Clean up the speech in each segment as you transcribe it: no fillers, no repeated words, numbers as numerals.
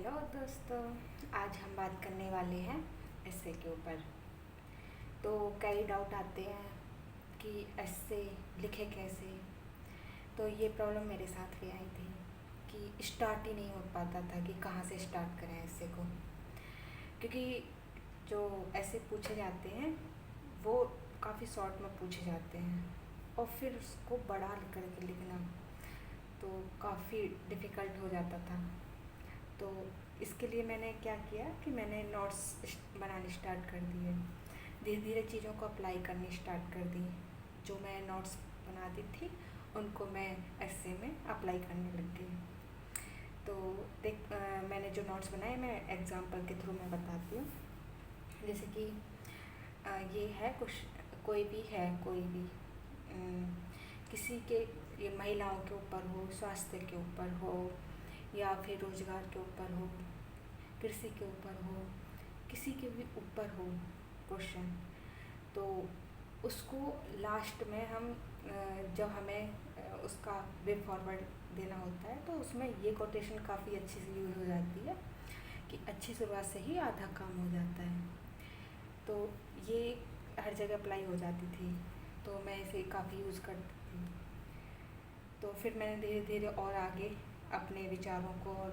Hello दोस्तों, आज हम बात करने वाले हैं एस्से के ऊपर। तो कई डाउट आते हैं कि एस्से लिखे कैसे। तो ये प्रॉब्लम मेरे साथ भी आई थी कि स्टार्ट ही नहीं हो पाता था कि कहाँ से स्टार्ट करें एस्से को, क्योंकि जो एस्से पूछे जाते हैं वो काफ़ी शॉर्ट में पूछे जाते हैं और फिर उसको बड़ा करके लिखना तो काफ़ी डिफ़िकल्ट हो जाता था। तो इसके लिए मैंने क्या किया कि मैंने नोट्स बनाने स्टार्ट कर दिए। धीरे धीरे चीज़ों को अप्लाई करनी स्टार्ट कर दी। जो मैं नोट्स बनाती थी उनको मैं एस्से में अप्लाई करने लग गई। तो मैंने जो नोट्स बनाए मैं एग्जांपल के थ्रू मैं बताती हूँ। जैसे कि ये है कोई भी किसी के, ये महिलाओं के ऊपर हो, स्वास्थ्य के ऊपर हो, या फिर रोजगार के ऊपर हो, कृषि के ऊपर हो, किसी के भी ऊपर हो क्वेश्चन, तो उसको लास्ट में हम जब हमें उसका वे फॉरवर्ड देना होता है तो उसमें ये कोटेशन काफ़ी अच्छी से यूज़ हो जाती है कि अच्छी शुरुआत से ही आधा काम हो जाता है। तो ये हर जगह अप्लाई हो जाती थी, तो मैं इसे काफ़ी यूज़ करती थी। तो फिर मैंने धीरे धीरे और आगे अपने विचारों को और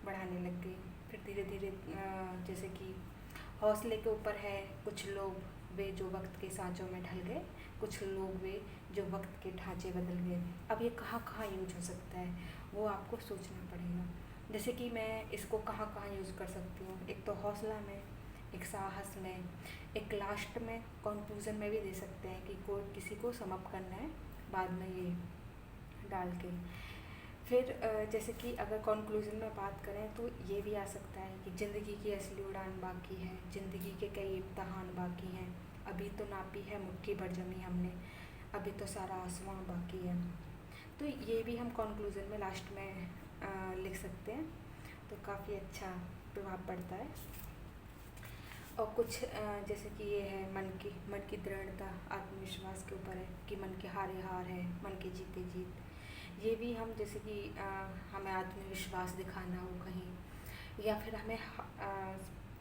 बढ़ाने लग गई। फिर धीरे धीरे जैसे कि हौसले के ऊपर है, कुछ लोग वे जो वक्त के सांचों में ढल गए, कुछ लोग वे जो वक्त के ढांचे बदल गए। अब ये कहाँ कहाँ यूज हो सकता है वो आपको सोचना पड़ेगा। जैसे कि मैं इसको कहाँ कहाँ यूज़ कर सकती हूँ, एक तो हौसला में, एक साहस में, एक लास्ट में कंक्लूज़न में भी दे सकते हैं कि कोई किसी को सम अप करना है बाद में ये डाल के। फिर जैसे कि अगर कंक्लूज़न में बात करें तो ये भी आ सकता है कि ज़िंदगी की असली उड़ान बाकी है, ज़िंदगी के कई इम्तहान बाकी हैं, अभी तो नापी है मुट्ठी भर जमी हमने, अभी तो सारा आसमां बाकी है। तो ये भी हम कंक्लूज़न में लास्ट में लिख सकते हैं, तो काफ़ी अच्छा प्रभाव पड़ता है। और कुछ जैसे कि ये है मन की दृढ़ता, आत्मविश्वास के ऊपर है कि मन के हारे हार है, मन के जीते जीत। ये भी हम जैसे कि हमें आत्मविश्वास दिखाना हो कहीं, या फिर हमें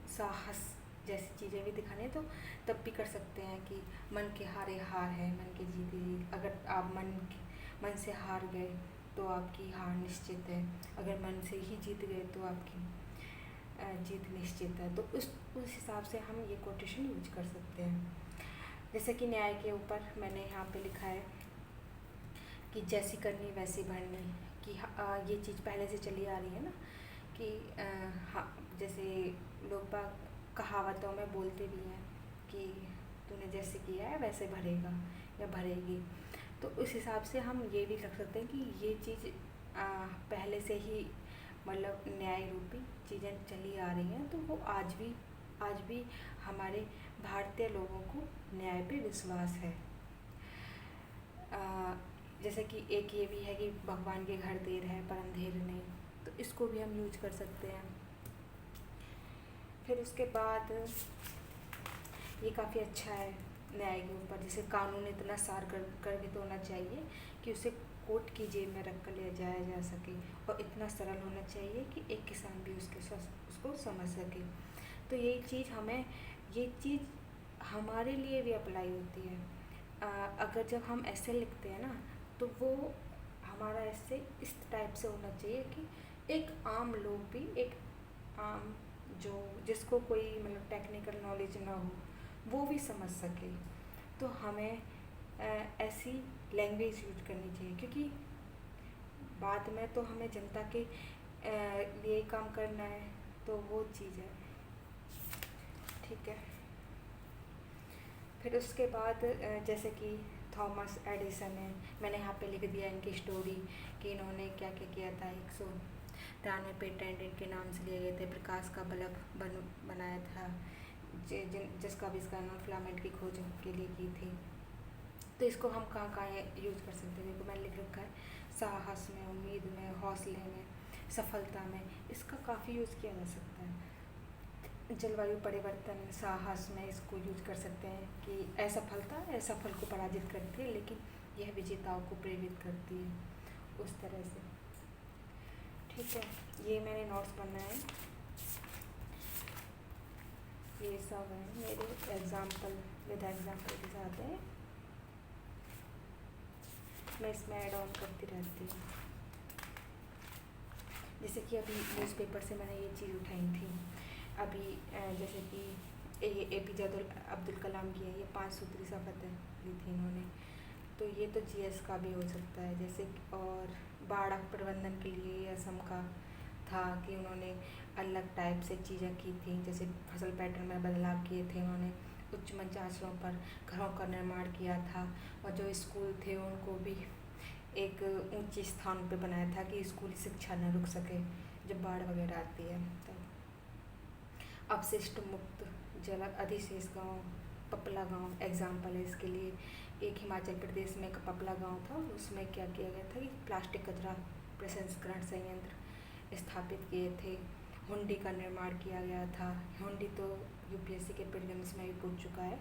साहस जैसी चीज़ें भी दिखानी है तो तब भी कर सकते हैं कि मन के हारे हार है, मन के जीते जीत। अगर आप मन से हार गए तो आपकी हार निश्चित है, अगर मन से ही जीत गए तो आपकी जीत निश्चित है। तो उस हिसाब से हम ये कोटेशन यूज कर सकते हैं। जैसे कि न्याय के ऊपर मैंने यहाँ पे लिखा है कि जैसी करनी वैसी भरनी, कि ये चीज़ पहले से चली आ रही है ना कि हाँ, जैसे लोग बाग कहावतों में बोलते भी हैं कि तूने जैसे किया है वैसे भरेगा या भरेगी। तो उस हिसाब से हम ये भी रख सकते हैं कि ये चीज़ पहले से ही मतलब न्याय रूपी चीज़ें चली आ रही हैं, तो वो आज भी हमारे भारतीय लोगों को न्याय पे विश्वास है। जैसे कि एक ये भी है कि भगवान के घर देर है पर अंधेर नहीं, तो इसको भी हम यूज कर सकते हैं। फिर उसके बाद ये काफ़ी अच्छा है न्याय के ऊपर, जैसे कानून इतना सार कर भी तो होना चाहिए कि उसे कोर्ट की जेब में रख कर ले जाया जा सके, और इतना सरल होना चाहिए कि एक किसान भी उसको समझ सके। तो ये चीज़ हमारे लिए भी अप्लाई होती है। अगर जब हम ऐसे लिखते हैं ना तो वो हमारा ऐसे इस टाइप से होना चाहिए कि एक आम लोग भी, एक आम जो जिसको कोई मतलब टेक्निकल नॉलेज ना हो वो भी समझ सके। तो हमें ऐसी लैंग्वेज यूज करनी चाहिए, क्योंकि बाद में तो हमें जनता के लिए काम करना है, तो वो चीज़ है। ठीक है। फिर उसके बाद जैसे कि थॉमस एडिसन है, मैंने यहाँ पे लिख दिया इनकी स्टोरी कि इन्होंने क्या क्या किया था। 193 पेटेंट इनके नाम से लिए गए थे। प्रकाश का बल्ब बनाया था, जिसका आविष्कार इन्होंने फिलामेंट की खोज के लिए की थी। तो इसको हम कहाँ कहाँ यूज़ कर सकते हैं, देखो मैंने लिख रखा है साहस में, उम्मीद में, हौसले में, सफलता में, इसका काफ़ी यूज़ किया जा सकता है। जलवायु परिवर्तन, साहस में इसको यूज कर सकते हैं कि असफलता असफल को पराजित करती है लेकिन यह विजेताओं को प्रेरित करती है, उस तरह से। ठीक है, ये मैंने नोट्स बनाए, ये सब है मेरे एग्जाम्पल, विद एग्जाम्पल के साथ है, मैं इसमें ऐड ऑन करती रहती हूँ। जैसे कि अभी न्यूज़पेपर से मैंने ये चीज़ उठाई थी, अभी जैसे कि ये APJ अब्दुल कलाम की है, ये 5 सूत्री शपथ ली थी इन्होंने, तो ये तो GS का भी हो सकता है। जैसे और बाढ़ प्रबंधन के लिए ये असम का था कि उन्होंने अलग टाइप से चीज़ें की थी, जैसे फसल पैटर्न में बदलाव किए थे उन्होंने, उच्च मंच आश्रयों पर घरों का निर्माण किया था, और जो स्कूल थे उनको भी एक ऊंचे स्थान पे बनाया था कि स्कूली शिक्षा न रुक सके जब बाढ़ वगैरह आती है। तो अपशिष्ट मुक्त जल अधिशेष गांव, पपला गांव एग्जाम्पल है इसके लिए। एक हिमाचल प्रदेश में एक पपला गांव था, उसमें क्या किया गया था कि प्लास्टिक कचरा प्रसंस्करण संयंत्र स्थापित किए थे, हुंडी का निर्माण किया गया था। हुंडी तो UPSC के प्रीलिम्स में भी पूछ चुका है।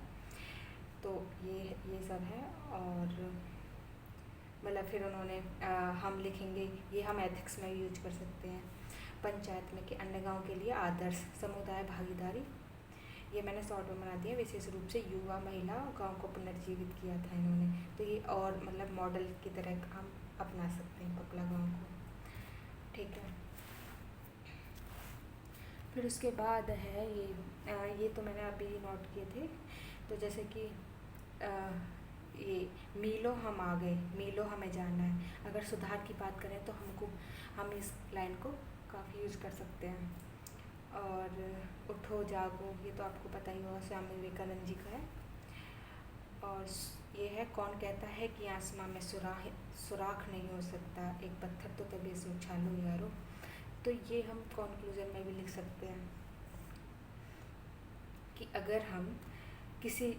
तो ये सब है। और मतलब फिर उन्होंने हम लिखेंगे, ये हम एथिक्स में यूज कर सकते हैं। पंचायत में कि अन्य गांव के लिए आदर्श समुदाय भागीदारी, ये मैंने शॉर्ट में बना दिया। विशेष रूप से युवा महिला गांव को पुनर्जीवित किया था इन्होंने, तो ये और मतलब मॉडल की तरह हम अपना सकते हैं पपला गांव को। ठीक है, फिर उसके बाद है ये तो मैंने अभी नोट किए थे। तो जैसे कि ये मीलों हम आ गए, मीलों हमें जाना है। अगर सुधार की बात करें तो हम इस लाइन को काफ़ी यूज़ कर सकते हैं। और उठो जागो, ये तो आपको पता ही होगा, स्वामी विवेकानंद जी का है। और ये है, कौन कहता है कि आसमां में सुराख नहीं हो सकता, एक पत्थर तो तभी से उछालो यारो। तो ये हम कंक्लूजन में भी लिख सकते हैं कि अगर हम किसी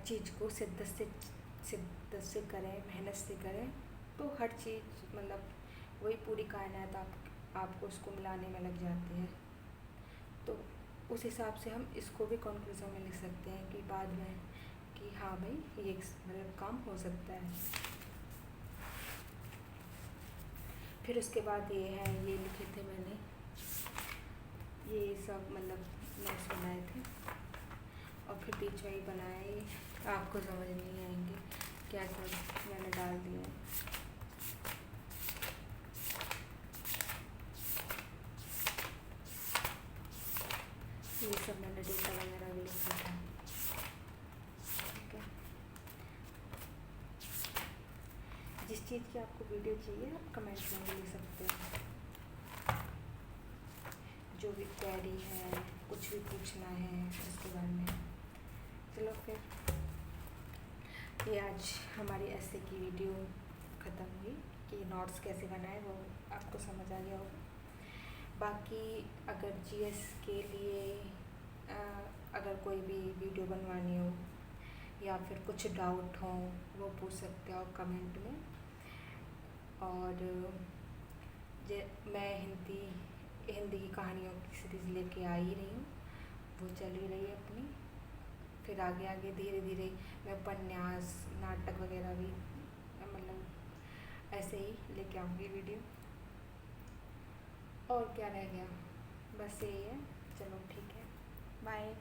चीज़ को शिद्दत से करें, मेहनत से करें, तो हर चीज़ मतलब वही पूरी कायनात आपको उसको मिलाने में लग जाती है। तो उस हिसाब से हम इसको भी कंक्लूजन में लिख सकते हैं कि बाद में कि हाँ भाई ये मतलब काम हो सकता है। फिर उसके बाद ये है, ये लिखे थे मैंने, ये सब मतलब नोट्स बनाए थे, और फिर बीच में ही बनाए, आपको समझ नहीं आएंगे क्या सब मैंने डाल दिया। ये सब मैंने डेटा वगैरह भी लिखा था। ठीक है, जिस चीज़ की आपको वीडियो चाहिए आप कमेंट में भी लिख सकते हैं। जो भी क्वेरी है, कुछ भी पूछना है उसके बारे में। चलो फिर ये आज हमारी ऐसे की वीडियो ख़त्म हुई कि नोट्स कैसे बनाए, वो आपको समझ आ गया होगा। बाकी अगर GS के लिए अगर कोई भी वीडियो बनवानी हो या फिर कुछ डाउट हो, वो पूछ सकते हो कमेंट में। और मैं हिंदी की कहानियों की सीरीज़ लेके आ ही रही हूँ, वो चल ही रही है अपनी। फिर आगे धीरे धीरे मैं उपन्यास, नाटक वगैरह भी मतलब ऐसे ही लेके आऊँगी वीडियो। और क्या रह गया, बस यही है। चलो ठीक है, बाय।